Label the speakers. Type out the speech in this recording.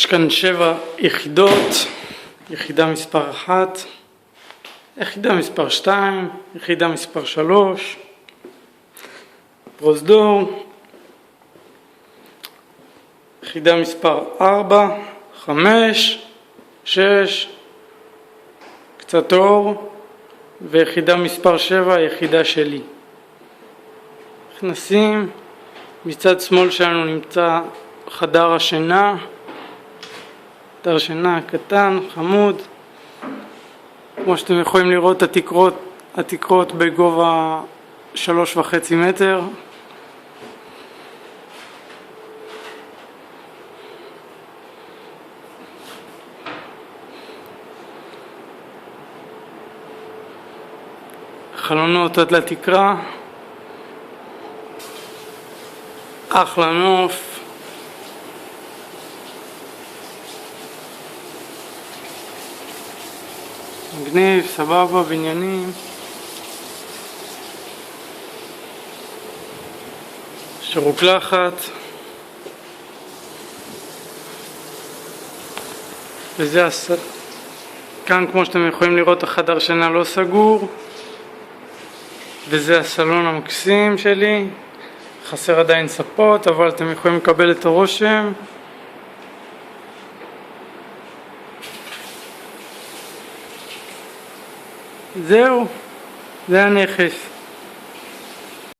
Speaker 1: יש כאן 7 יחידות, יחידה מספר 1, יחידה מספר 2, יחידה מספר 3, פרוזדור, יחידה מספר 4, 5, 6, קצת אור, ויחידה מספר 7, היחידה שלי. נכנסים, מצד שמאל שלנו נמצא חדר השינה, חדר שינה קטן, חמוד. כמו שאתם יכולים לראות, התקרות בגובה 3.5 מטר. חלונות עד לתקרה, אחלה נוף, מגניב, סבבה, בניינים, שרוקלחת, וזה כאן כמו שאתם יכולים לראות החדר שינה לא סגור, וזה הסלון המקסים שלי. חסר עדיין ספות, אבל אתם יכולים לקבל את הרושם. זהו, זה הנכס.